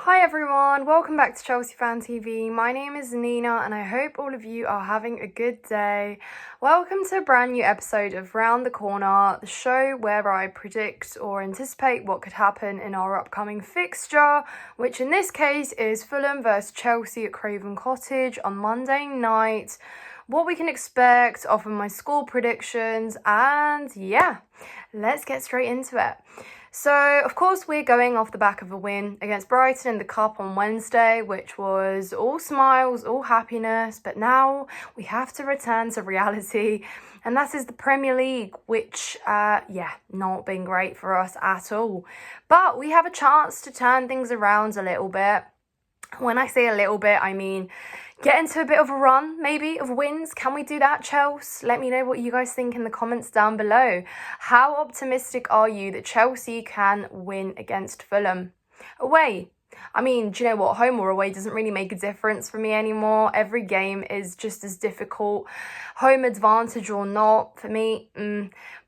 Hi everyone, welcome back to Chelsea Fan TV. My name is Nina and I hope all of you are having a good day. Welcome to a brand new episode of Round the Corner, the show where I predict or anticipate what could happen in our upcoming fixture, which in this case is Fulham versus Chelsea at Craven Cottage on Monday night. What we can expect off of my score predictions, and yeah, let's get straight into it. So, of course, we're going off the back of a win against Brighton in the Cup on Wednesday, which was all smiles, all happiness, but now we have to return to reality, and that is the Premier League, which, not been great for us at all. But we have a chance to turn things around a little bit. When I say a little bit, I mean get into a bit of a run, maybe, of wins. Can we do that, Chelsea? Let me know what you guys think in the comments down below. How optimistic are you that Chelsea can win against Fulham? Away. I mean, do you know what? Home or away doesn't really make a difference for me anymore. Every game is just as difficult. Home advantage or not, for me,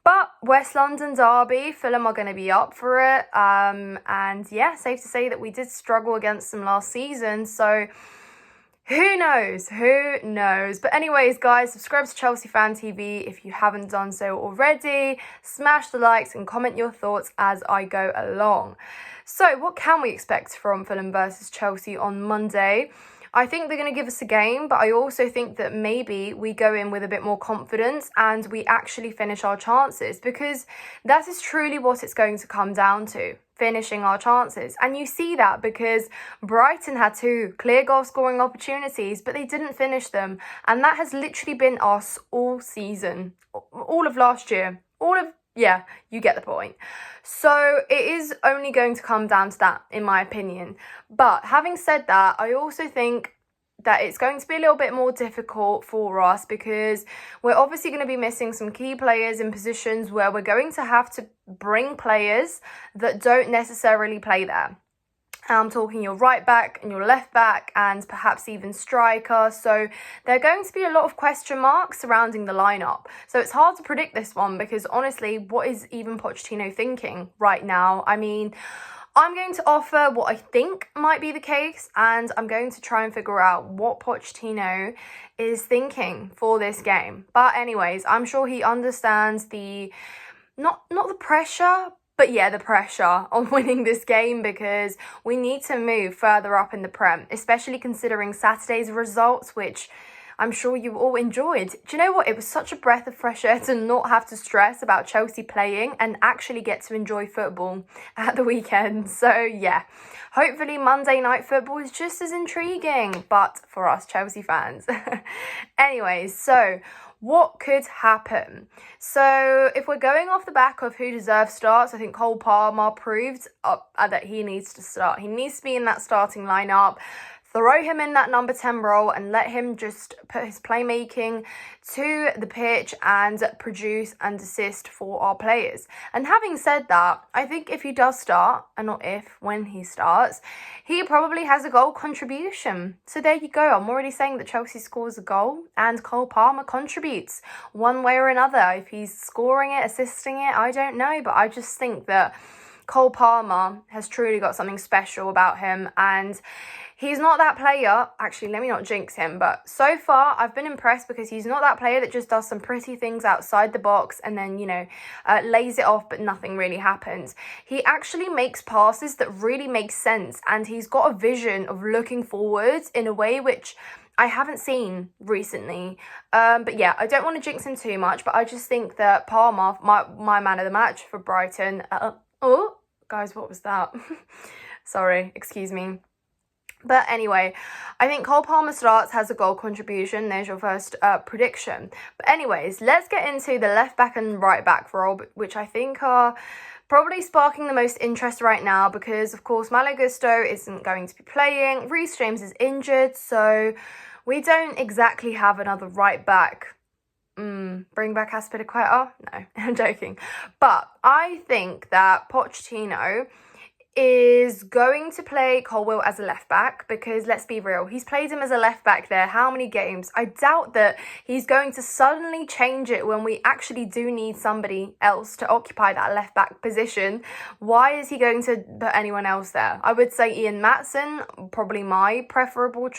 But West London derby, Fulham are going to be up for it. And yeah, safe to say that we did struggle against them last season. So who knows? Who knows? But anyways, guys, subscribe to Chelsea Fan TV if you haven't done so already. Smash the likes and comment your thoughts as I go along. So what can we expect from Fulham versus Chelsea on Monday? I think they're going to give us a game, but I also think that maybe we go in with a bit more confidence and we actually finish our chances, because that is truly what it's going to come down to, finishing our chances. And you see that because Brighton had 2 clear goal scoring opportunities, but they didn't finish them. And that has literally been us all season, all of last year, you get the point. So it is only going to come down to that, in my opinion. But having said that, I also think that it's going to be a little bit more difficult for us because we're obviously going to be missing some key players in positions where we're going to have to bring players that don't necessarily play there. I'm talking your right back and your left back and perhaps even striker. So there are going to be a lot of question marks surrounding the lineup. So it's hard to predict this one because honestly, what is even Pochettino thinking right now? I mean, I'm going to offer what I think might be the case, and I'm going to try and figure out what Pochettino is thinking for this game. But anyways, I'm sure he understands the, not the pressure, but yeah, the pressure on winning this game, because we need to move further up in the Prem, especially considering Saturday's results, which I'm sure you all enjoyed. Do you know what? It was such a breath of fresh air to not have to stress about Chelsea playing and actually get to enjoy football at the weekend. So yeah, hopefully Monday night football is just as intriguing, but for us Chelsea fans. Anyways, so what could happen? So if we're going off the back of who deserves starts, I think Cole Palmer proved that he needs to start. He needs to be in that starting lineup. Throw him in that number 10 role and let him just put his playmaking to the pitch and produce and assist for our players. And having said that, I think if he does start, and not if, when he starts, he probably has a goal contribution. So there you go. I'm already saying that Chelsea scores a goal and Cole Palmer contributes one way or another. If he's scoring it, assisting it, I don't know. But I just think that Cole Palmer has truly got something special about him, and he's not that player. Actually, let me not jinx him, but so far I've been impressed because he's not that player that just does some pretty things outside the box and then, lays it off, but nothing really happens. He actually makes passes that really make sense, and he's got a vision of looking forwards in a way which I haven't seen recently. But yeah, I don't want to jinx him too much, but I just think that Palmer, my man of the match for Brighton. Oh, guys, what was that? Sorry, excuse me. But anyway, I think Cole Palmer starts, has a goal contribution. There's your first prediction. But anyways, let's get into the left back and right back role, which I think are probably sparking the most interest right now because, of course, Malo Gusto isn't going to be playing. Reece James is injured, so we don't exactly have another right back. Bring back Aspilicueta? No, I'm joking. But I think that Pochettino is going to play Colwill as a left back, because let's be real, he's played him as a left back there how many games? I doubt that he's going to suddenly change it when we actually do need somebody else to occupy that left back position. Why is he going to put anyone else there? I would say Ian Matson, probably my preferable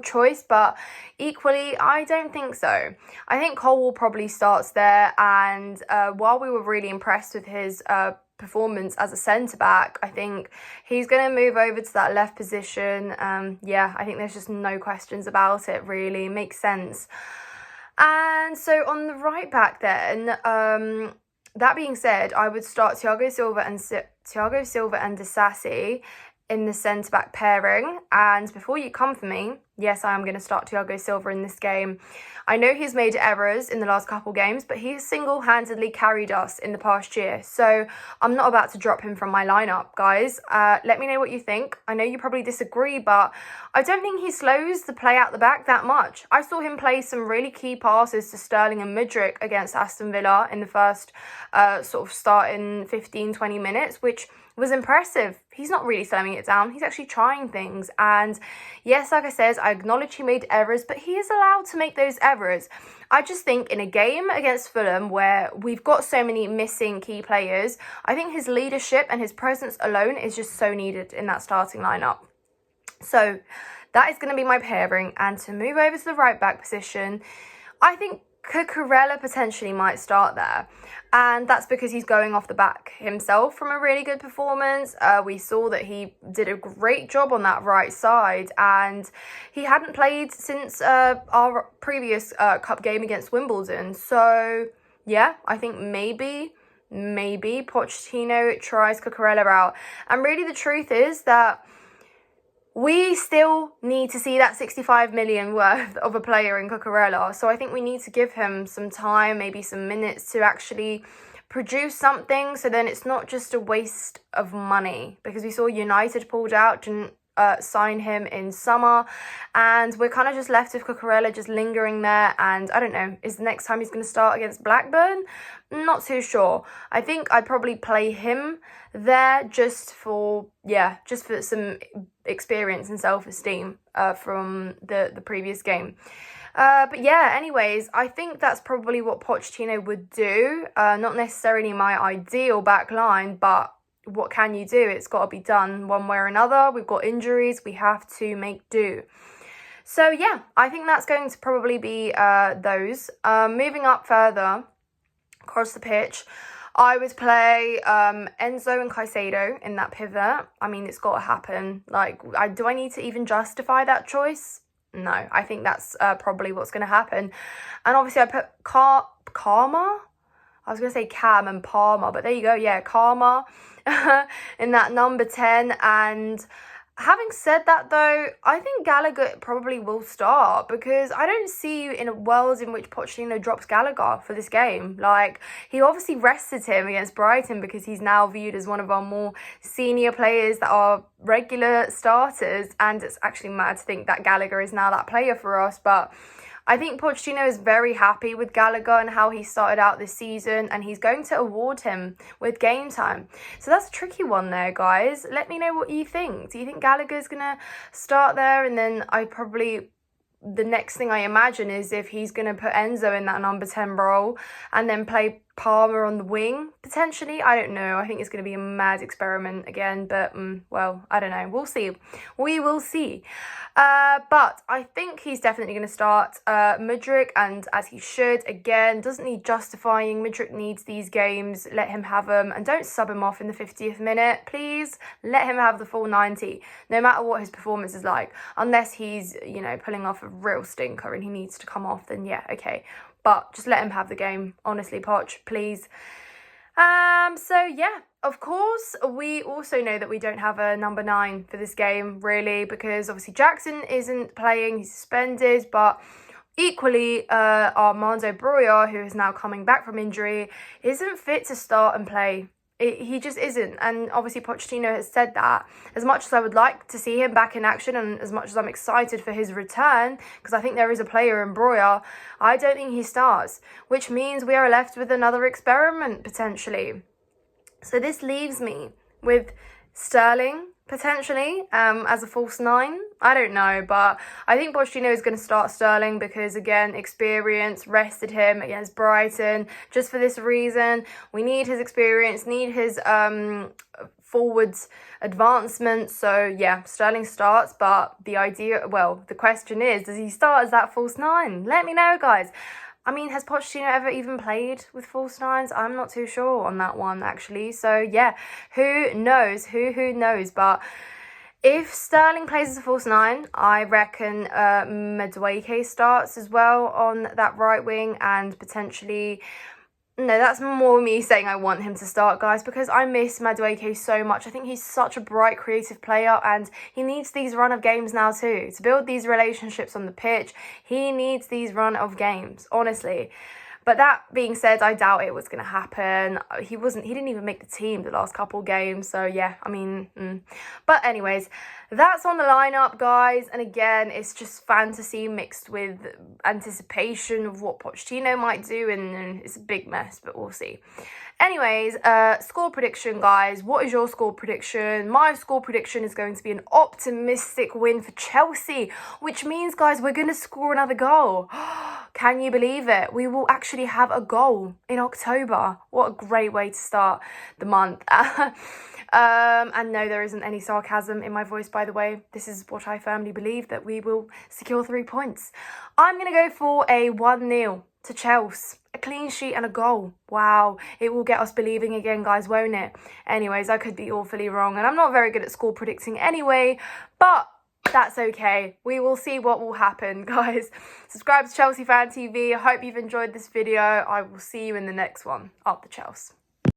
choice, but equally I don't think so. I think Colwill probably starts there, and while we were really impressed with his performance as a centre back, I think he's going to move over to that left position. Yeah, I think there's just no questions about it, really. Makes sense. And so on the right back then, that being said, I would start Thiago Silva and Disasi in the centre back pairing. And before you come for me, yes, I am going to start Thiago Silva in this game. I know he's made errors in the last couple games, but he's single-handedly carried us in the past year. So I'm not about to drop him from my lineup, guys. Let me know what you think. I know you probably disagree, but I don't think he slows the play out the back that much. I saw him play some really key passes to Sterling and Mudryk against Aston Villa in the first sort of starting 15-20 minutes, which was impressive. He's not really slowing it down. He's actually trying things. And yes, like I said, I acknowledge he made errors, but he is allowed to make those errors. I just think in a game against Fulham where we've got so many missing key players, I think his leadership and his presence alone is just so needed in that starting lineup. So that is going to be my pairing. And to move over to the right back position, I think Cucurella potentially might start there, and that's because he's going off the back himself from a really good performance. We saw that he did a great job on that right side, and he hadn't played since our previous cup game against Wimbledon. So yeah, I think maybe Pochettino tries Cucurella out. And really the truth is that we still need to see that 65 million worth of a player in Cucurella. So I think we need to give him some time, maybe some minutes to actually produce something. So then it's not just a waste of money, because we saw United pulled out, didn't sign him in summer, and we're kind of just left with Cucurella just lingering there. And I don't know, is the next time he's going to start against Blackburn? Not too sure. I think I'd probably play him there just for some experience and self-esteem from the previous game. But yeah, anyways, I think that's probably what Pochettino would do. Not necessarily my ideal back line, but what can you do? It's got to be done one way or another. We've got injuries. We have to make do. So yeah, I think that's going to probably be those. Moving up further across the pitch, I would play Enzo and Caicedo in that pivot. I mean, it's got to happen. Like, do I need to even justify that choice? No, I think that's probably what's going to happen. And obviously I put Karma. I was going to say Cam and Palmer, but there you go. Yeah, Karma in that number 10. And having said that, though, I think Gallagher probably will start, because I don't see in a world in which Pochettino drops Gallagher for this game. Like, he obviously rested him against Brighton because he's now viewed as one of our more senior players that are regular starters, and it's actually mad to think that Gallagher is now that player for us. But I think Pochettino is very happy with Gallagher and how he started out this season, and he's going to award him with game time. So that's a tricky one there, guys. Let me know what you think. Do you think Gallagher's going to start there? And then the next thing I imagine is if he's going to put Enzo in that number 10 role and then play Palmer on the wing, potentially. I don't know. I think it's going to be a mad experiment again, but, well, I don't know. We'll see. We will see. But I think he's definitely going to start Mudryk, and as he should. Again, doesn't need justifying. Mudryk needs these games. Let him have them, and don't sub him off in the 50th minute. Please let him have the full 90, no matter what his performance is like. Unless he's, pulling off a real stinker and he needs to come off, then yeah, okay. But just let him have the game, honestly, Poch, please. So yeah, of course, we also know that we don't have a number 9 for this game, really, because obviously Jackson isn't playing, he's suspended, but equally, Armando Broja, who is now coming back from injury, isn't fit to start and play. He just isn't, and obviously Pochettino has said that. As much as I would like to see him back in action, and as much as I'm excited for his return, because I think there is a player in Broja, I don't think he starts, which means we are left with another experiment, potentially. So this leaves me with Sterling, potentially, as a false nine. I don't know, but I think Pochettino is going to start Sterling because, again, experience, rested him against Brighton. Just for this reason, we need his experience, need his forwards advancement. So, yeah, Sterling starts, but the question is, does he start as that false nine? Let me know, guys. I mean, has Pochettino ever even played with false nines? I'm not too sure on that one, actually. So, yeah, who knows? Who knows? But if Sterling plays as a false nine, I reckon Madueke starts as well on that right wing, and potentially... No, that's more me saying I want him to start, guys, because I miss Madueke so much. I think he's such a bright, creative player, and he needs these run of games now too. To build these relationships on the pitch, he needs these run of games, honestly. But that being said, I doubt it was going to happen. He didn't even make the team the last couple games. So, yeah, I mean, But anyways, that's on the lineup, guys. And again, it's just fantasy mixed with anticipation of what Pochettino might do. And it's a big mess, but we'll see. Anyways, score prediction, guys. What is your score prediction? My score prediction is going to be an optimistic win for Chelsea, which means, guys, we're going to score another goal. Can you believe it? We will actually have a goal in October. What a great way to start the month. And no, there isn't any sarcasm in my voice, by the way. This is what I firmly believe, that we will secure 3 points. I'm going to go for a 1-0 to Chelsea. A clean sheet and a goal. Wow. It will get us believing again, guys, won't it? Anyways, I could be awfully wrong, and I'm not very good at score predicting anyway, but that's okay. We will see what will happen, guys. Subscribe to Chelsea Fan TV. I hope you've enjoyed this video. I will see you in the next one. Up the Chelsea.